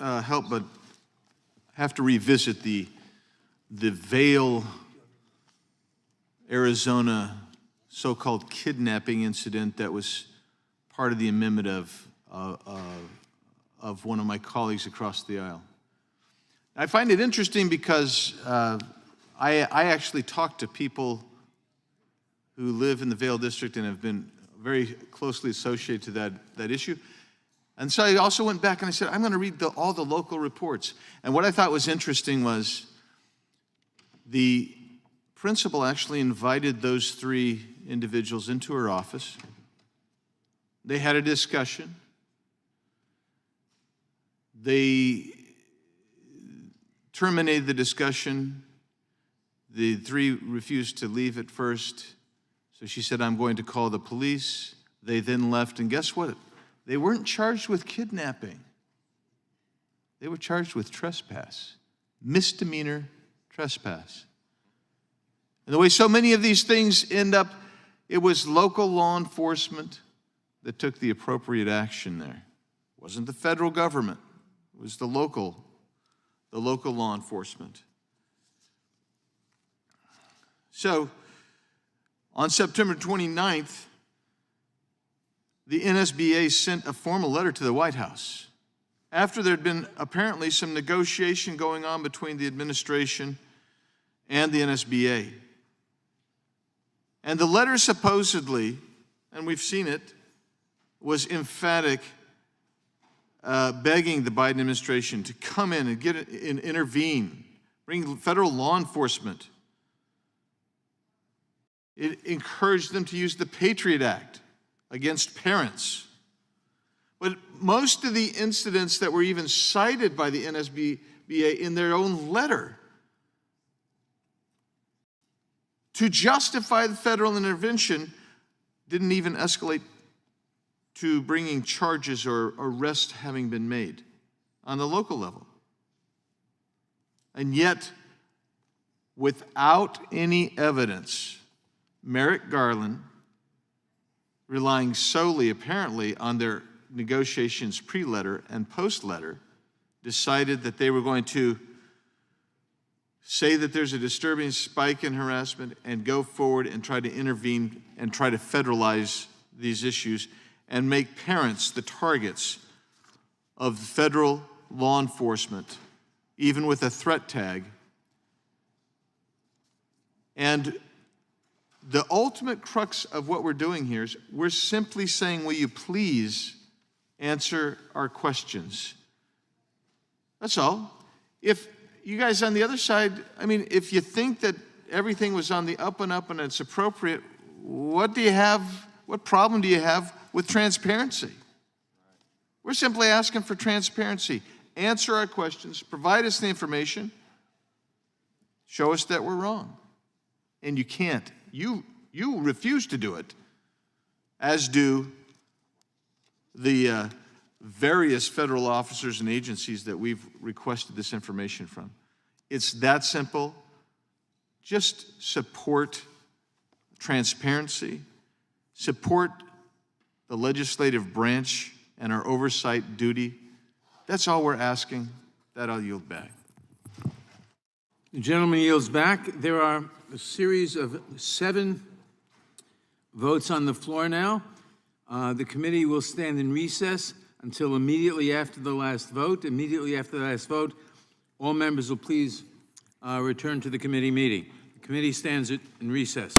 help but have to revisit the Vail, Arizona so-called kidnapping incident that was part of the amendment of one of my colleagues across the aisle. I find it interesting because I actually talked to people who live in the Vail district and have been very closely associated to that issue. And so I also went back and I said, I'm going to read all the local reports. And what I thought was interesting was the principal actually invited those three individuals into her office. They had a discussion. They terminated the discussion. The three refused to leave at first. So she said, I'm going to call the police. They then left, and guess what? They weren't charged with kidnapping. They were charged with trespass, misdemeanor trespass. And the way so many of these things end up, it was local law enforcement that took the appropriate action there. It wasn't the federal government. It was the local law enforcement. So, on September 29th, the NSBA sent a formal letter to the White House after there had been apparently some negotiation going on between the administration and the NSBA. And the letter supposedly, and we've seen it, was emphatic, begging the Biden administration to come in and intervene, bring federal law enforcement. It encouraged them to use the Patriot Act against parents. But most of the incidents that were even cited by the NSBA in their own letter to justify the federal intervention didn't even escalate to bringing charges or arrests having been made on the local level. And yet, without any evidence, Merrick Garland, relying solely apparently on their negotiations pre-letter and post-letter, decided that they were going to say that there's a disturbing spike in harassment and go forward and try to intervene and try to federalize these issues and make parents the targets of federal law enforcement, even with a threat tag. And the ultimate crux of what we're doing here is we're simply saying, will you please answer our questions? That's all. If you guys on the other side, I mean, if you think that everything was on the up and up and it's appropriate, what problem do you have with transparency? We're simply asking for transparency. Answer our questions, provide us the information, show us that we're wrong. And you can't. You refuse to do it, as do the various federal officers and agencies that we've requested this information from. It's that simple. Just support transparency, support the legislative branch and our oversight duty. That's all we're asking. That I'll yield back. The gentleman yields back. There are a series of 7 votes on the floor now. The committee will stand in recess until immediately after the last vote. Immediately after the last vote, all members will please return to the committee meeting. The committee stands in recess.